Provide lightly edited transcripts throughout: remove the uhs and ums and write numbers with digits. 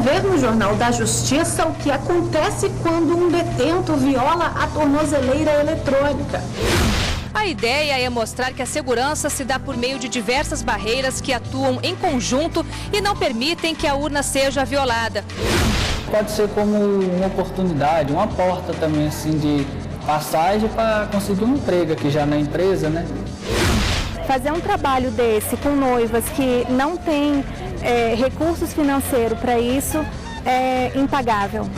ver no Jornal da Justiça o que acontece quando um detento viola a tornozeleira eletrônica. A ideia é mostrar que a segurança se dá por meio de diversas barreiras que atuam em conjunto e não permitem que a urna seja violada. Pode ser como uma oportunidade, uma porta também assim de passagem para conseguir um emprego aqui já na empresa, né? Fazer um trabalho desse com noivas que não têm recursos financeiros para isso é impagável.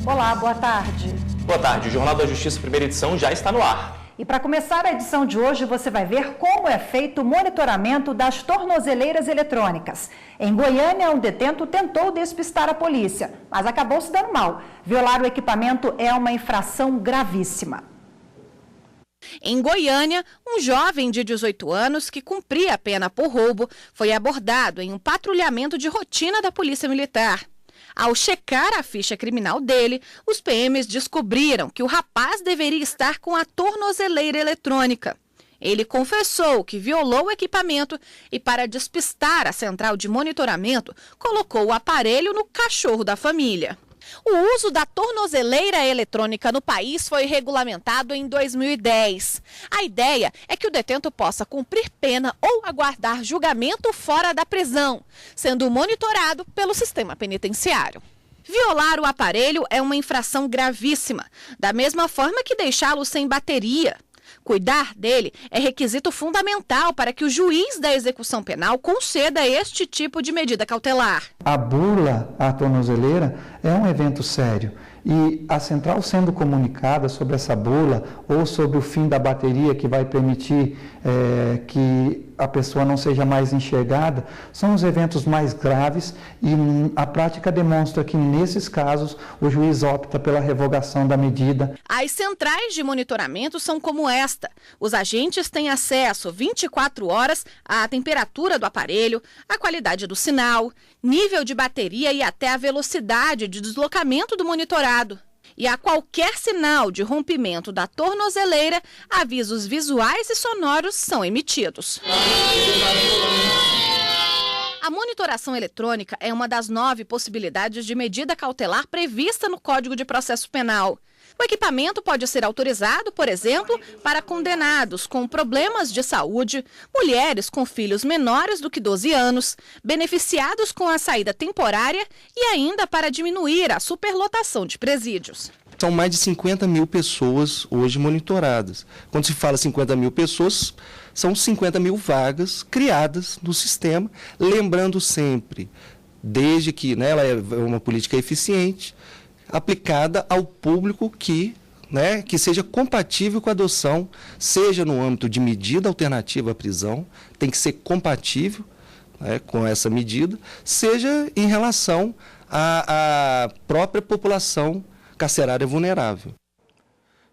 Olá, boa tarde. Boa tarde, o Jornal da Justiça, primeira edição, já está no ar. E para começar a edição de hoje, você vai ver como é feito o monitoramento das tornozeleiras eletrônicas. Em Goiânia, um detento tentou despistar a polícia, mas acabou se dando mal. Violar o equipamento é uma infração gravíssima. Em Goiânia, um jovem de 18 anos que cumpria a pena por roubo foi abordado em um patrulhamento de rotina da Polícia Militar. Ao checar a ficha criminal dele, os PMs descobriram que o rapaz deveria estar com a tornozeleira eletrônica. Ele confessou que violou o equipamento e, para despistar a central de monitoramento, colocou o aparelho no cachorro da família. O uso da tornozeleira eletrônica no país foi regulamentado em 2010. A ideia é que o detento possa cumprir pena ou aguardar julgamento fora da prisão, sendo monitorado pelo sistema penitenciário. Violar o aparelho é uma infração gravíssima, da mesma forma que deixá-lo sem bateria. Cuidar dele é requisito fundamental para que o juiz da execução penal conceda este tipo de medida cautelar. A bula à tornozeleira é um evento sério e a central sendo comunicada sobre essa bula ou sobre o fim da bateria que vai permitir que a pessoa não seja mais enxergada, são os eventos mais graves e a prática demonstra que nesses casos o juiz opta pela revogação da medida. As centrais de monitoramento são como esta. Os agentes têm acesso 24 horas à temperatura do aparelho, à qualidade do sinal, nível de bateria e até a velocidade de deslocamento do monitorado. E a qualquer sinal de rompimento da tornozeleira, avisos visuais e sonoros são emitidos. A monitoração eletrônica é uma das 9 possibilidades de medida cautelar prevista no Código de Processo Penal. O equipamento pode ser autorizado, por exemplo, para condenados com problemas de saúde, mulheres com filhos menores do que 12 anos, beneficiados com a saída temporária e ainda para diminuir a superlotação de presídios. São mais de 50 mil pessoas hoje monitoradas. Quando se fala 50 mil pessoas, são 50 mil vagas criadas no sistema, lembrando sempre, desde que ela é uma política eficiente, aplicada ao público que seja compatível com a adoção, seja no âmbito de medida alternativa à prisão, tem que ser compatível com essa medida, seja em relação à própria população carcerária vulnerável.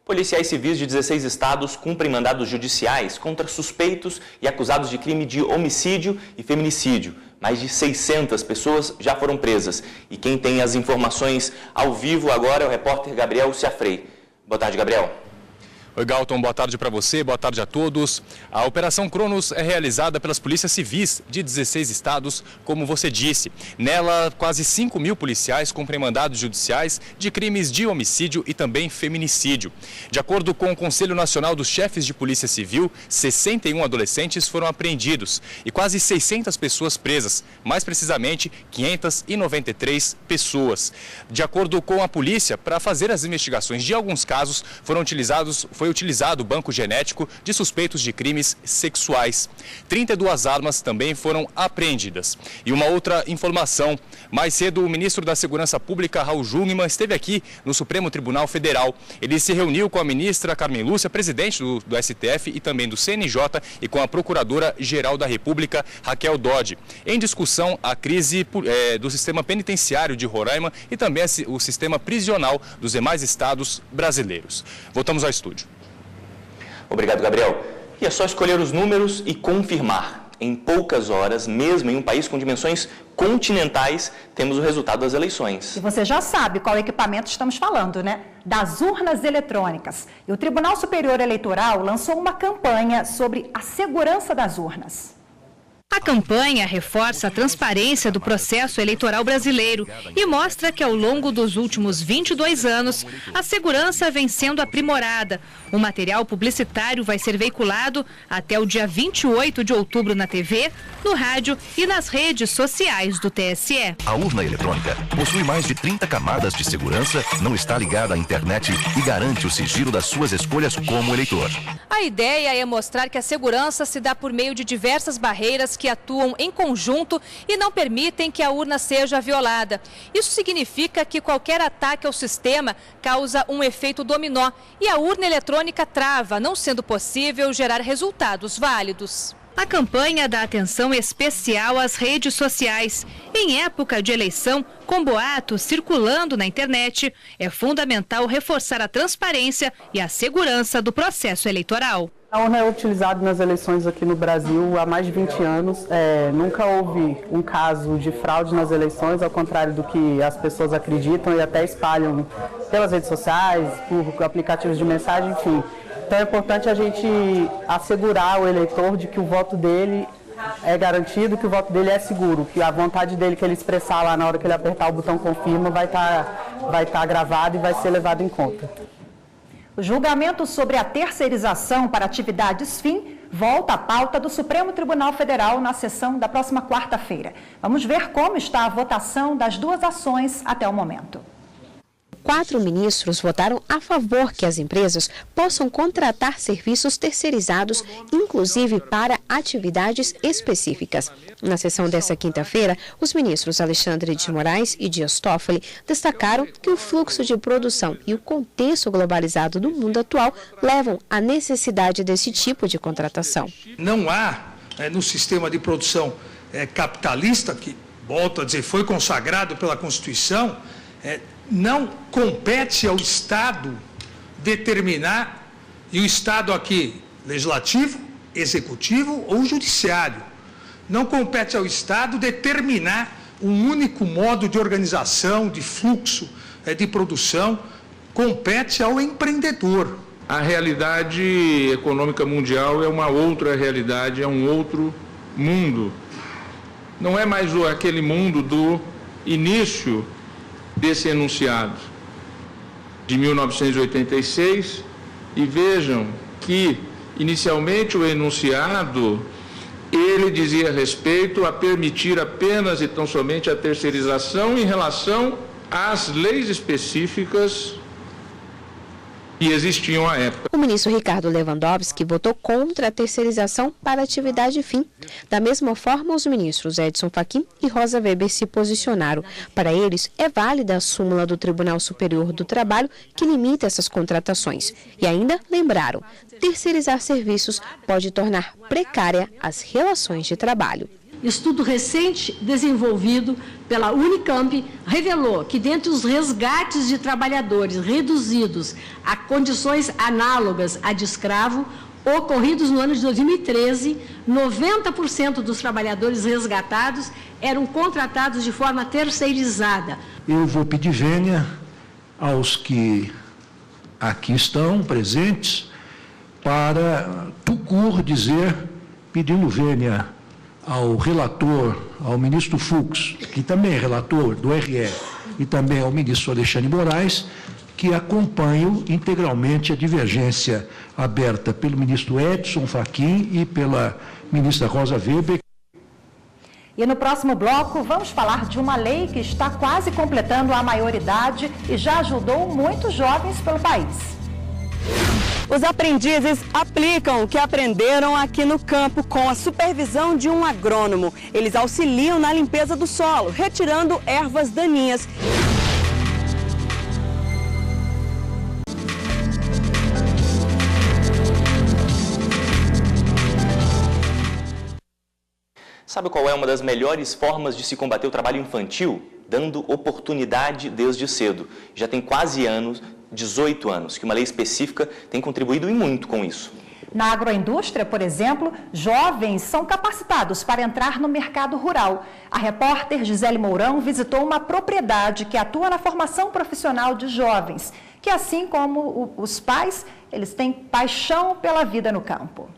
Policiais civis de 16 estados cumprem mandados judiciais contra suspeitos e acusados de crime de homicídio e feminicídio. Mais de 600 pessoas já foram presas. E quem tem as informações ao vivo agora é o repórter Gabriel Ciafrei. Boa tarde, Gabriel. Oi, Galton, boa tarde para você, boa tarde a todos. A Operação Cronos é realizada pelas polícias civis de 16 estados, como você disse. Nela, quase 5 mil policiais cumprem mandados judiciais de crimes de homicídio e também feminicídio. De acordo com o Conselho Nacional dos Chefes de Polícia Civil, 61 adolescentes foram apreendidos e quase 600 pessoas presas, mais precisamente 593 pessoas. De acordo com a polícia, para fazer as investigações de alguns casos, foi utilizado o banco genético de suspeitos de crimes sexuais. 32 armas também foram apreendidas. E uma outra informação, mais cedo o ministro da Segurança Pública, Raul Jungmann, esteve aqui no Supremo Tribunal Federal. Ele se reuniu com a ministra Carmen Lúcia, presidente do STF e também do CNJ, e com a Procuradora-Geral da República, Raquel Dodge. Em discussão, a crise do sistema penitenciário de Roraima e também o sistema prisional dos demais estados brasileiros. Voltamos ao estúdio. Obrigado, Gabriel. E é só escolher os números e confirmar. Em poucas horas, mesmo em um país com dimensões continentais, temos o resultado das eleições. E você já sabe qual equipamento estamos falando, né? das urnas eletrônicas. E o Tribunal Superior Eleitoral lançou uma campanha sobre a segurança das urnas. A campanha reforça a transparência do processo eleitoral brasileiro e mostra que, ao longo dos últimos 22 anos, a segurança vem sendo aprimorada. O material publicitário vai ser veiculado até o dia 28 de outubro na TV, no rádio e nas redes sociais do TSE. A urna eletrônica possui mais de 30 camadas de segurança, não está ligada à internet e garante o sigilo das suas escolhas como eleitor. A ideia é mostrar que a segurança se dá por meio de diversas barreiras que atuam em conjunto e não permitem que a urna seja violada. Isso significa que qualquer ataque ao sistema causa um efeito dominó e a urna eletrônica trava, não sendo possível gerar resultados válidos. A campanha dá atenção especial às redes sociais. Em época de eleição, com boatos circulando na internet, é fundamental reforçar a transparência e a segurança do processo eleitoral. A urna é utilizada nas eleições aqui no Brasil há mais de 20 anos. Nunca houve um caso de fraude nas eleições, ao contrário do que as pessoas acreditam e até espalham pelas redes sociais, por aplicativos de mensagem, enfim. Então é importante a gente assegurar o eleitor de que o voto dele é garantido, que o voto dele é seguro, que a vontade dele que ele expressar lá na hora que ele apertar o botão confirma vai estar gravado e vai ser levado em conta. O julgamento sobre a terceirização para atividades fim volta à pauta do Supremo Tribunal Federal na sessão da próxima quarta-feira. Vamos ver como está a votação das duas ações até o momento. 4 ministros votaram a favor que as empresas possam contratar serviços terceirizados, inclusive para atividades específicas. Na sessão desta quinta-feira, os ministros Alexandre de Moraes e Dias Toffoli destacaram que o fluxo de produção e o contexto globalizado do mundo atual levam à necessidade desse tipo de contratação. Não há no sistema de produção capitalista, que, volto a dizer, foi consagrado pela Constituição, não compete ao Estado determinar, e o Estado aqui, legislativo, executivo ou judiciário, não compete ao Estado determinar um único modo de organização, de fluxo de produção, compete ao empreendedor. A realidade econômica mundial é uma outra realidade, é um outro mundo. Não é mais aquele mundo do início desse enunciado de 1986, e vejam que inicialmente o enunciado ele dizia respeito a permitir apenas e tão somente a terceirização em relação às leis específicas que existiam à época. O ministro Ricardo Lewandowski votou contra a terceirização para atividade fim. Da mesma forma, os ministros Edson Fachin e Rosa Weber se posicionaram. Para eles, é válida a súmula do Tribunal Superior do Trabalho que limita essas contratações. E ainda lembraram, terceirizar serviços pode tornar precária as relações de trabalho. Estudo recente desenvolvido pela Unicamp revelou que, dentre os resgates de trabalhadores reduzidos a condições análogas à de escravo, ocorridos no ano de 2013, 90% dos trabalhadores resgatados eram contratados de forma terceirizada. Eu vou pedir vênia aos que aqui estão presentes para tucur dizer, pedindo vênia ao relator, ao ministro Fux, que também é relator do RE, e também ao ministro Alexandre de Moraes, que acompanham integralmente a divergência aberta pelo ministro Edson Fachin e pela ministra Rosa Weber. E no próximo bloco, vamos falar de uma lei que está quase completando a maioridade e já ajudou muitos jovens pelo país. Os aprendizes aplicam o que aprenderam aqui no campo com a supervisão de um agrônomo. Eles auxiliam na limpeza do solo, retirando ervas daninhas. Sabe qual é uma das melhores formas de se combater o trabalho infantil? Dando oportunidade desde cedo. Já tem quase 18 anos, que uma lei específica tem contribuído e muito com isso. Na agroindústria, por exemplo, jovens são capacitados para entrar no mercado rural. A repórter Gisele Mourão visitou uma propriedade que atua na formação profissional de jovens, que assim como os pais, eles têm paixão pela vida no campo.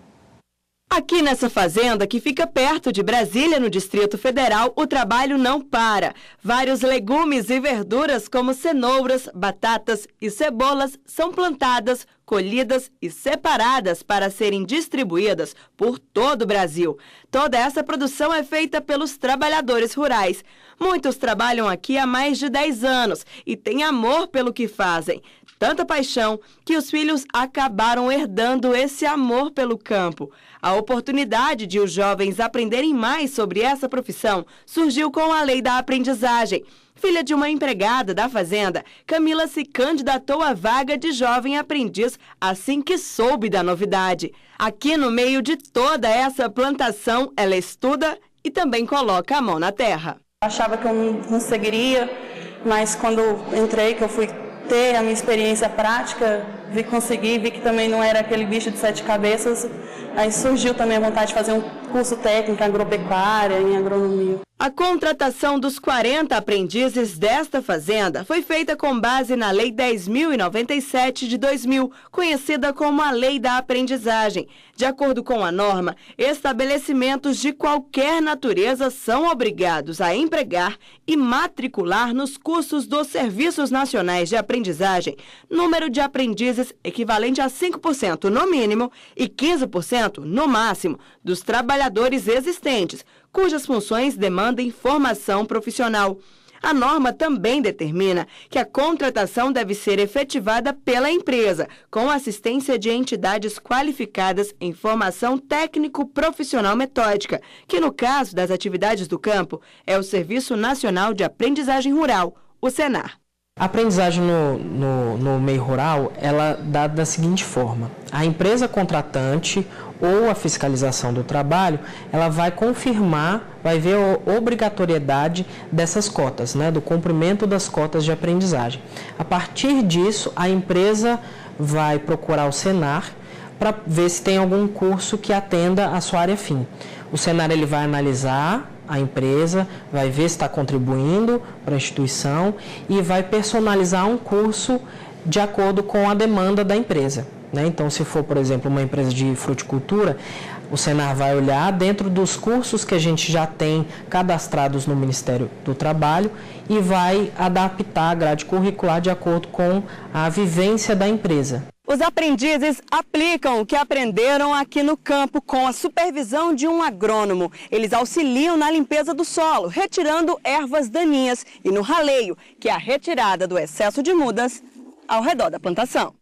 Aqui nessa fazenda, que fica perto de Brasília, no Distrito Federal, o trabalho não para. Vários legumes e verduras, como cenouras, batatas e cebolas, são plantadas, colhidas e separadas para serem distribuídas por todo o Brasil. Toda essa produção é feita pelos trabalhadores rurais. Muitos trabalham aqui há mais de 10 anos e têm amor pelo que fazem. Tanta paixão que os filhos acabaram herdando esse amor pelo campo. A oportunidade de os jovens aprenderem mais sobre essa profissão surgiu com a Lei da Aprendizagem. Filha de uma empregada da fazenda, Camila se candidatou à vaga de jovem aprendiz assim que soube da novidade. Aqui no meio de toda essa plantação, ela estuda e também coloca a mão na terra. Achava que eu não conseguiria, mas quando entrei, que eu fui ter a minha experiência prática, vi que também não era aquele bicho de 7 cabeças, aí surgiu também a vontade de fazer um curso técnico em agropecuária, em agronomia. A contratação dos 40 aprendizes desta fazenda foi feita com base na Lei 10.097 de 2000, conhecida como a Lei da Aprendizagem. De acordo com a norma, estabelecimentos de qualquer natureza são obrigados a empregar e matricular nos cursos dos Serviços Nacionais de Aprendizagem número de aprendizes equivalente a 5% no mínimo e 15% no máximo dos trabalhadores existentes, cujas funções demandem formação profissional. A norma também determina que a contratação deve ser efetivada pela empresa, com assistência de entidades qualificadas em formação técnico-profissional metódica, que no caso das atividades do campo é o Serviço Nacional de Aprendizagem Rural, o Senar. A aprendizagem no meio rural, ela dá da seguinte forma: a empresa contratante ou a fiscalização do trabalho, ela vai confirmar, vai ver a obrigatoriedade dessas cotas, né, do cumprimento das cotas de aprendizagem. A partir disso, a empresa vai procurar o Senar para ver se tem algum curso que atenda a sua área fim. O Senar ele vai analisar a empresa, vai ver se está contribuindo para a instituição e vai personalizar um curso de acordo com a demanda da empresa. Então, se for, por exemplo, uma empresa de fruticultura, o Senar vai olhar dentro dos cursos que a gente já tem cadastrados no Ministério do Trabalho e vai adaptar a grade curricular de acordo com a vivência da empresa. Os aprendizes aplicam o que aprenderam aqui no campo com a supervisão de um agrônomo. Eles auxiliam na limpeza do solo, retirando ervas daninhas e no raleio, que é a retirada do excesso de mudas ao redor da plantação.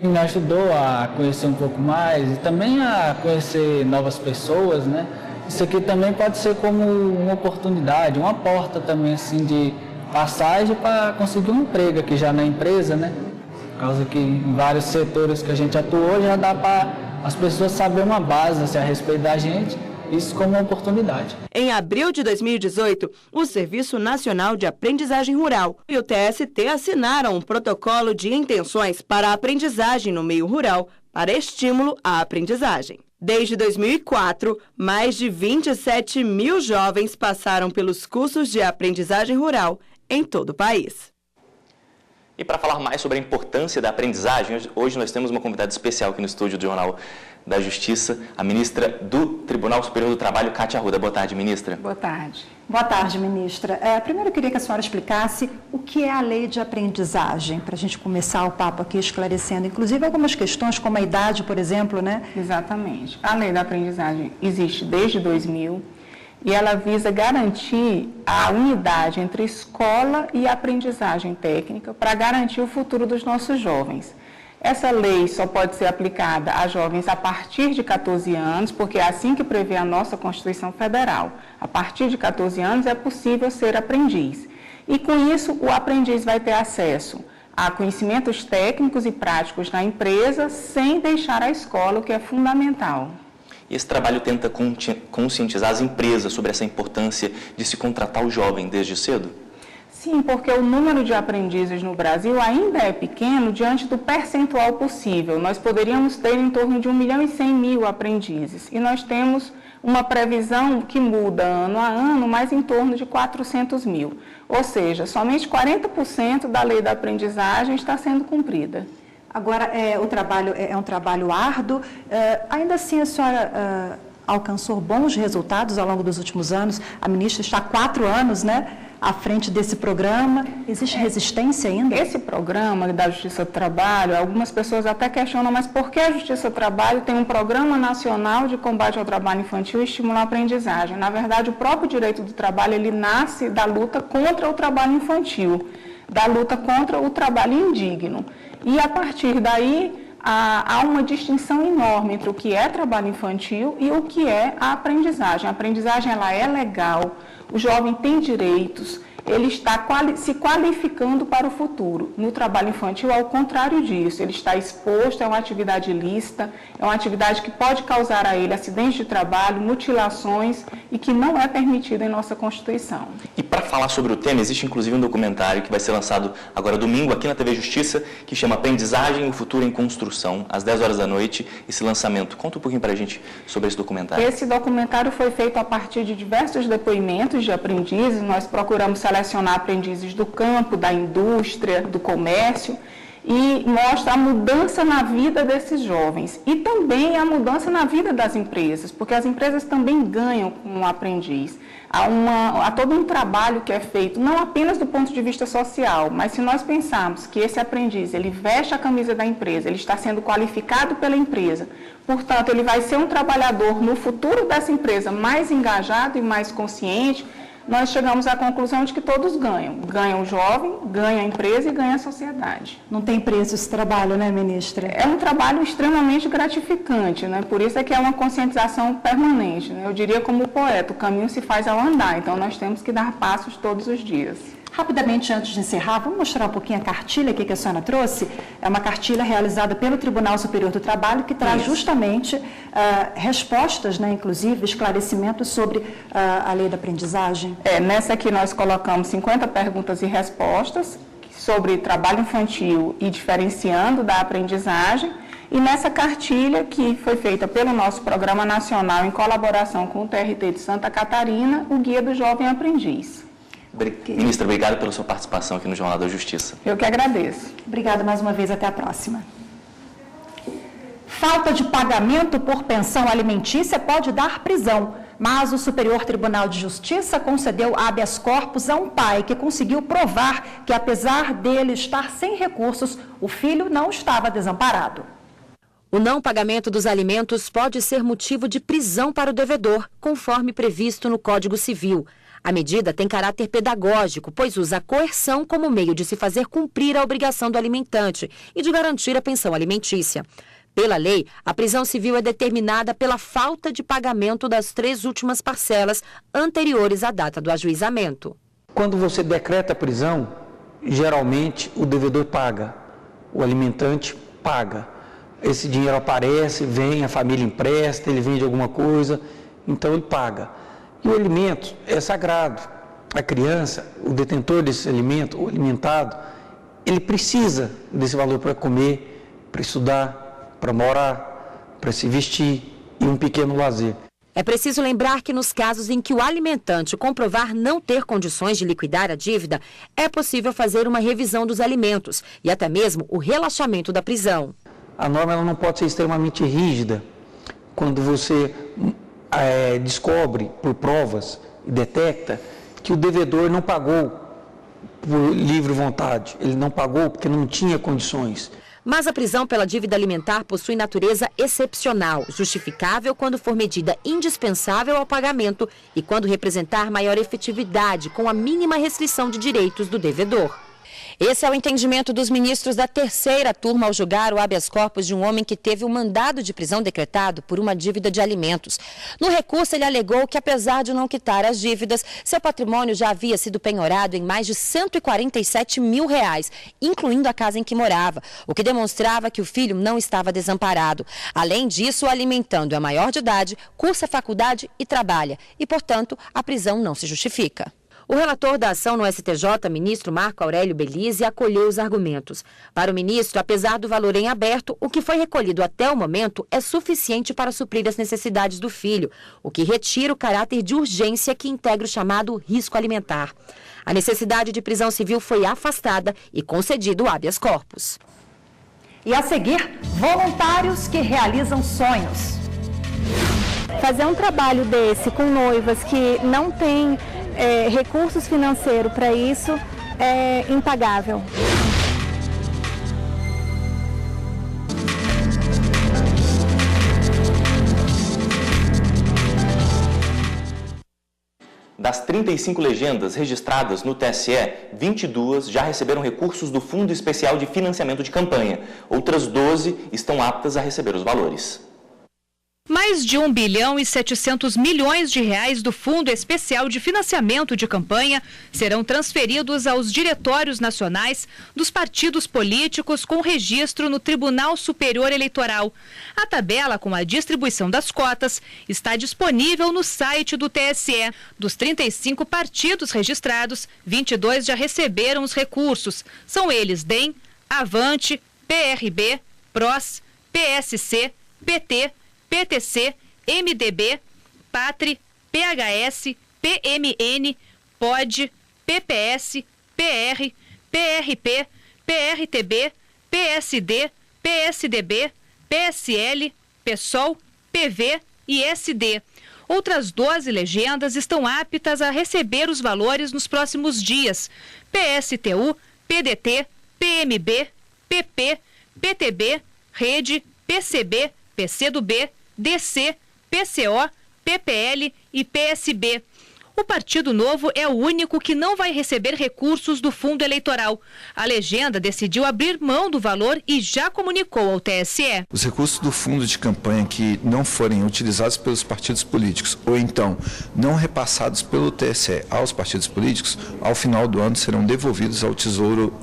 Me ajudou a conhecer um pouco mais e também a conhecer novas pessoas, né? Isso aqui também pode ser como uma oportunidade, uma porta também assim de passagem para conseguir um emprego aqui já na empresa, né? Por causa que em vários setores que a gente atuou já dá para as pessoas saberem uma base assim, a respeito da gente. Isso como uma oportunidade. Em abril de 2018, o Serviço Nacional de Aprendizagem Rural e o TST assinaram um protocolo de intenções para a aprendizagem no meio rural para estímulo à aprendizagem. Desde 2004, mais de 27 mil jovens passaram pelos cursos de aprendizagem rural em todo o país. E para falar mais sobre a importância da aprendizagem, hoje nós temos uma convidada especial aqui no estúdio do Jornal da Justiça, a ministra do Tribunal Superior do Trabalho, Kátia Arruda. Boa tarde, ministra. Boa tarde. Boa tarde, ministra. Primeiro eu queria que a senhora explicasse o que é a lei de aprendizagem, para a gente começar o papo aqui esclarecendo, inclusive algumas questões como a idade, por exemplo, né? Exatamente. A lei da aprendizagem existe desde 2000 e ela visa garantir a unidade entre escola e aprendizagem técnica para garantir o futuro dos nossos jovens. Essa lei só pode ser aplicada a jovens a partir de 14 anos, porque é assim que prevê a nossa Constituição Federal. A partir de 14 anos é possível ser aprendiz. E com isso, o aprendiz vai ter acesso a conhecimentos técnicos e práticos na empresa, sem deixar a escola, o que é fundamental. E esse trabalho tenta conscientizar as empresas sobre essa importância de se contratar o jovem desde cedo? Sim, porque o número de aprendizes no Brasil ainda é pequeno diante do percentual possível. Nós poderíamos ter em torno de 1.100.000 aprendizes e nós temos uma previsão que muda ano a ano, mas em torno de 400 mil. Ou seja, somente 40% da lei da aprendizagem está sendo cumprida. Agora, o trabalho é um trabalho árduo. Ainda assim, a senhora alcançou bons resultados ao longo dos últimos anos. A ministra está há 4 anos, né, à frente desse programa. Existe resistência ainda? Esse programa da Justiça do Trabalho, algumas pessoas até questionam, mas por que a Justiça do Trabalho tem um programa nacional de combate ao trabalho infantil e estimular a aprendizagem? Na verdade, o próprio direito do trabalho, ele nasce da luta contra o trabalho infantil, da luta contra o trabalho indigno. E, a partir daí, há uma distinção enorme entre o que é trabalho infantil e o que é a aprendizagem. A aprendizagem, ela é legal, o jovem tem direitos, ele está se qualificando para o futuro. No trabalho infantil, ao contrário disso, ele está exposto, é uma atividade ilícita, é uma atividade que pode causar a ele acidentes de trabalho, mutilações e que não é permitida em nossa Constituição. E para falar sobre o tema, existe inclusive um documentário que vai ser lançado agora domingo aqui na TV Justiça, que chama Aprendizagem, o Futuro em Construção, às 10 horas da noite, esse lançamento. Conta um pouquinho para a gente sobre esse documentário. Esse documentário foi feito a partir de diversos depoimentos de aprendizes. Nós procuramos selecionar aprendizes do campo, da indústria, do comércio, e mostra a mudança na vida desses jovens e também a mudança na vida das empresas, porque as empresas também ganham com o aprendiz. Há todo um trabalho que é feito, não apenas do ponto de vista social, mas se nós pensarmos que esse aprendiz, ele veste a camisa da empresa, ele está sendo qualificado pela empresa, portanto, ele vai ser um trabalhador no futuro dessa empresa mais engajado e mais consciente, nós chegamos à conclusão de que todos ganham. Ganha o jovem, ganha a empresa e ganha a sociedade. Não tem preço esse trabalho, né, ministra? É um trabalho extremamente gratificante, né? Por isso é que é uma conscientização permanente, né? Eu diria como o poeta, o caminho se faz ao andar, então nós temos que dar passos todos os dias. Rapidamente, antes de encerrar, vamos mostrar um pouquinho a cartilha aqui que a senhora trouxe. É uma cartilha realizada pelo Tribunal Superior do Trabalho, que traz justamente respostas, né, inclusive, esclarecimentos sobre a lei da aprendizagem. Nessa aqui nós colocamos 50 perguntas e respostas sobre trabalho infantil e diferenciando da aprendizagem. E nessa cartilha, que foi feita pelo nosso Programa Nacional em colaboração com o TRT de Santa Catarina, o Guia do Jovem Aprendiz. Ministra, obrigado pela sua participação aqui no Jornal da Justiça. Eu que agradeço. Obrigada mais uma vez, até a próxima. Falta de pagamento por pensão alimentícia pode dar prisão, mas o Superior Tribunal de Justiça concedeu habeas corpus a um pai que conseguiu provar que, apesar dele estar sem recursos, o filho não estava desamparado. O não pagamento dos alimentos pode ser motivo de prisão para o devedor, conforme previsto no Código Civil. A medida tem caráter pedagógico, pois usa a coerção como meio de se fazer cumprir a obrigação do alimentante e de garantir a pensão alimentícia. Pela lei, a prisão civil é determinada pela falta de pagamento das 3 últimas parcelas anteriores à data do ajuizamento. Quando você decreta a prisão, geralmente o devedor paga, o alimentante paga. Esse dinheiro aparece, vem, a família empresta, ele vende alguma coisa, então ele paga. E o alimento é sagrado. A criança, o detentor desse alimento, o alimentado, ele precisa desse valor para comer, para estudar, para morar, para se vestir e um pequeno lazer. É preciso lembrar que nos casos em que o alimentante comprovar não ter condições de liquidar a dívida, é possível fazer uma revisão dos alimentos e até mesmo o relaxamento da prisão. A norma ela não pode ser extremamente rígida. Quando você descobre por provas e detecta que o devedor não pagou por livre vontade, ele não pagou porque não tinha condições. Mas a prisão pela dívida alimentar possui natureza excepcional, justificável quando for medida indispensável ao pagamento e quando representar maior efetividade com a mínima restrição de direitos do devedor. Esse é o entendimento dos ministros da 3ª turma ao julgar o habeas corpus de um homem que teve um mandado de prisão decretado por uma dívida de alimentos. No recurso, ele alegou que, apesar de não quitar as dívidas, seu patrimônio já havia sido penhorado em mais de R$147 mil, incluindo a casa em que morava, o que demonstrava que o filho não estava desamparado. Além disso, o alimentando é maior de idade, cursa faculdade e trabalha, e, portanto, a prisão não se justifica. O relator da ação no STJ, ministro Marco Aurélio Belize, acolheu os argumentos. Para o ministro, apesar do valor em aberto, o que foi recolhido até o momento é suficiente para suprir as necessidades do filho, o que retira o caráter de urgência que integra o chamado risco alimentar. A necessidade de prisão civil foi afastada e concedido o habeas corpus. E a seguir, voluntários que realizam sonhos. Fazer um trabalho desse com noivas que não têm recursos financeiros para isso é impagável. Das 35 legendas registradas no TSE, 22 já receberam recursos do Fundo Especial de Financiamento de Campanha. Outras 12 estão aptas a receber os valores. Mais de 1 bilhão e 700 milhões de reais do Fundo Especial de Financiamento de Campanha serão transferidos aos diretórios nacionais dos partidos políticos com registro no Tribunal Superior Eleitoral. A tabela com a distribuição das cotas está disponível no site do TSE. Dos 35 partidos registrados, 22 já receberam os recursos. São eles DEM, Avante, PRB, PROS, PSC, PT, PTC, MDB, PATRI, PHS, PMN, POD, PPS, PR, PRP, PRTB, PSD, PSDB, PSL, PSOL, PV e SD. Outras 12 legendas estão aptas a receber os valores nos próximos dias. PSTU, PDT, PMB, PP, PTB, Rede, PCB, PCdoB, DC, PCO, PPL e PSB. O Partido Novo é o único que não vai receber recursos do fundo eleitoral. A legenda decidiu abrir mão do valor e já comunicou ao TSE. Os recursos do fundo de campanha que não forem utilizados pelos partidos políticos ou então não repassados pelo TSE aos partidos políticos, ao final do ano serão devolvidos ao Tesouro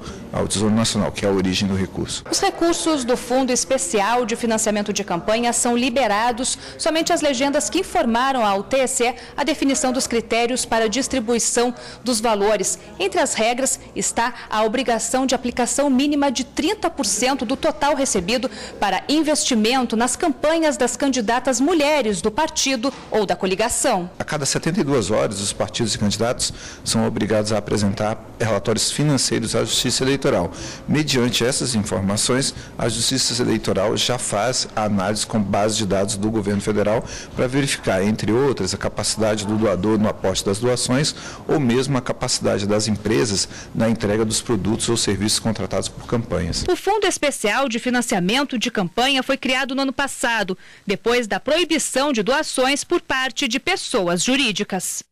Nacional, que é a origem do recurso. Os recursos do Fundo Especial de Financiamento de Campanha são liberados somente às legendas que informaram ao TSE a definição dos critérios para a distribuição dos valores. Entre as regras está a obrigação de aplicação mínima de 30% do total recebido para investimento nas campanhas das candidatas mulheres do partido ou da coligação. A cada 72 horas, os partidos e candidatos são obrigados a apresentar relatórios financeiros à Justiça Eleitoral. Mediante essas informações, a Justiça Eleitoral já faz a análise com base de dados do governo federal para verificar, entre outras, a capacidade do doador no aporte das doações ou mesmo a capacidade das empresas na entrega dos produtos ou serviços contratados por campanhas. O Fundo Especial de Financiamento de Campanha foi criado no ano passado, depois da proibição de doações por parte de pessoas jurídicas.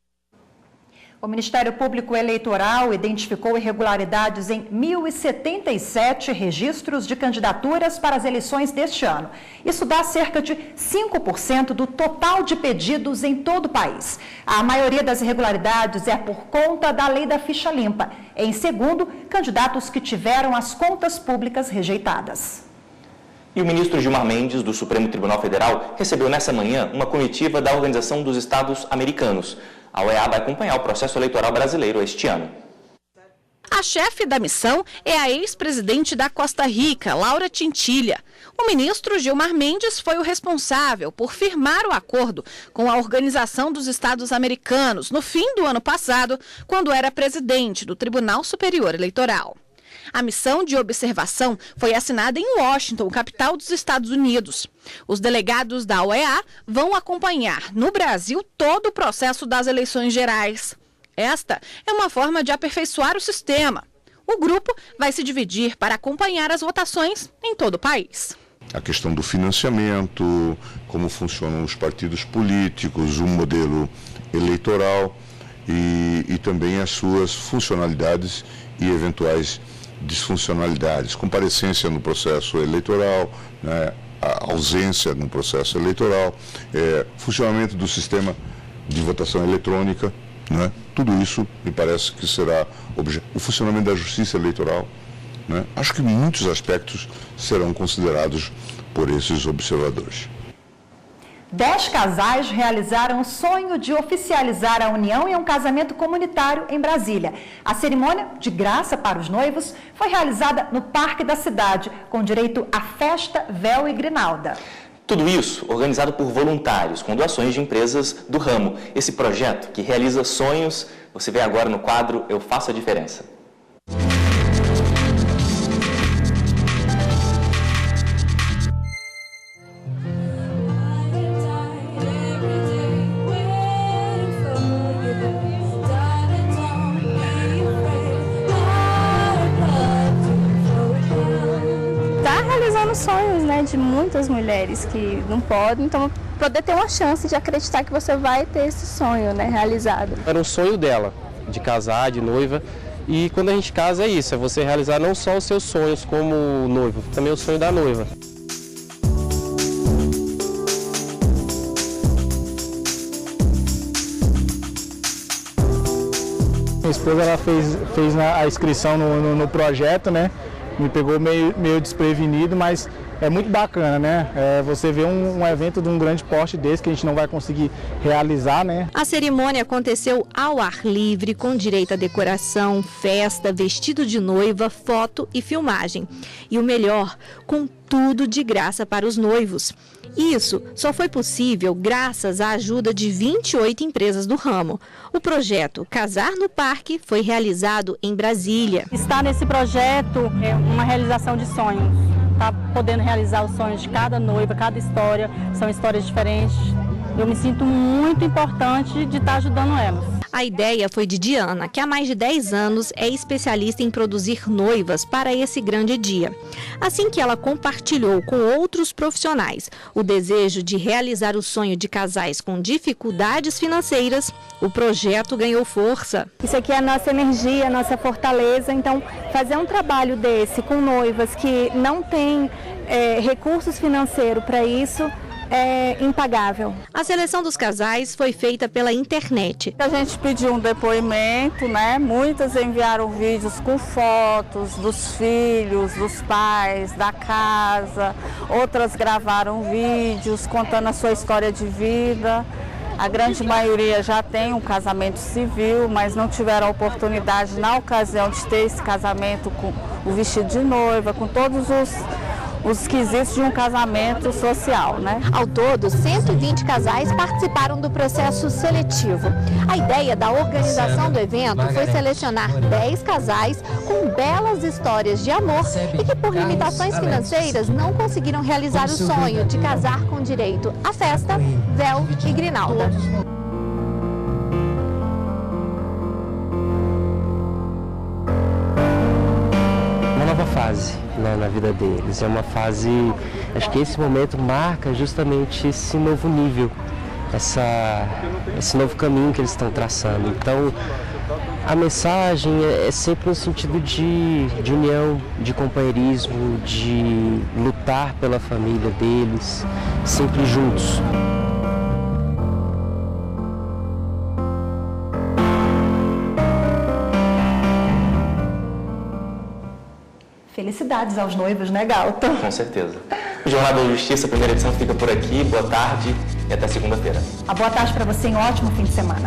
O Ministério Público Eleitoral identificou irregularidades em 1.077 registros de candidaturas para as eleições deste ano. Isso dá cerca de 5% do total de pedidos em todo o país. A maioria das irregularidades é por conta da lei da ficha limpa. Em segundo, candidatos que tiveram as contas públicas rejeitadas. E o ministro Gilmar Mendes, do Supremo Tribunal Federal, recebeu nessa manhã uma comitiva da Organização dos Estados Americanos. A OEA vai acompanhar o processo eleitoral brasileiro este ano. A chefe da missão é a ex-presidente da Costa Rica, Laura Chinchilla. O ministro Gilmar Mendes foi o responsável por firmar o acordo com a Organização dos Estados Americanos no fim do ano passado, quando era presidente do Tribunal Superior Eleitoral. A missão de observação foi assinada em Washington, capital dos Estados Unidos. Os delegados da OEA vão acompanhar no Brasil todo o processo das eleições gerais. Esta é uma forma de aperfeiçoar o sistema. O grupo vai se dividir para acompanhar as votações em todo o país. A questão do financiamento, como funcionam os partidos políticos, o modelo eleitoral e também as suas funcionalidades e eventuais disfuncionalidades, comparecência no processo eleitoral, né, a ausência no processo eleitoral, funcionamento do sistema de votação eletrônica, né, tudo isso me parece que será o funcionamento da justiça eleitoral. Né, acho que muitos aspectos serão considerados por esses observadores. 10 casais realizaram o sonho de oficializar a união em um casamento comunitário em Brasília. A cerimônia, de graça para os noivos, foi realizada no Parque da Cidade, com direito à festa, véu e grinalda. Tudo isso organizado por voluntários, com doações de empresas do ramo. Esse projeto, que realiza sonhos, você vê agora no quadro Eu Faço a Diferença. Realizando sonhos, né, de muitas mulheres que não podem, então poder ter uma chance de acreditar que você vai ter esse sonho, né, realizado. Era um sonho dela, de casar, de noiva, e quando a gente casa é isso, é você realizar não só os seus sonhos como noivo, também o sonho da noiva. Minha esposa ela fez a inscrição no projeto, né? Me pegou meio desprevenido, mas é muito bacana, né? Você vê um evento de um grande porte desse que a gente não vai conseguir realizar, né? A cerimônia aconteceu ao ar livre, com direito à decoração, festa, vestido de noiva, foto e filmagem. E o melhor, com tudo de graça para os noivos. Isso só foi possível graças à ajuda de 28 empresas do ramo. O projeto Casar no Parque foi realizado em Brasília. Estar nesse projeto é uma realização de sonhos. Tá podendo realizar os sonhos de cada noiva, cada história, são histórias diferentes. Eu me sinto muito importante de estar ajudando elas. A ideia foi de Diana, que há mais de 10 anos é especialista em produzir noivas para esse grande dia. Assim que ela compartilhou com outros profissionais o desejo de realizar o sonho de casais com dificuldades financeiras, o projeto ganhou força. Isso aqui é a nossa energia, a nossa fortaleza, então fazer um trabalho desse com noivas que não têm recursos financeiros para isso, é impagável. A seleção dos casais foi feita pela internet. A gente pediu um depoimento, né? Muitas enviaram vídeos com fotos dos filhos, dos pais, da casa. Outras gravaram vídeos contando a sua história de vida. A grande maioria já tem um casamento civil, mas não tiveram a oportunidade na ocasião de ter esse casamento com o vestido de noiva, com todos os quesitos de um casamento social, né? Ao todo, 120 casais participaram do processo seletivo. A ideia da organização do evento foi selecionar 10 casais com belas histórias de amor e que, por limitações financeiras, não conseguiram realizar o sonho de casar com direito à festa, véu e grinalda. Fase, né, na vida deles. É uma fase, acho que esse momento marca justamente esse novo nível, esse novo caminho que eles estão traçando. Então, a mensagem é sempre no sentido de união, de companheirismo, de lutar pela família deles, sempre juntos. Felicidades aos noivos, né, Galton? Com certeza. O Jornal da Justiça, a primeira edição, fica por aqui. Boa tarde e até segunda-feira. Boa tarde para você e um ótimo fim de semana.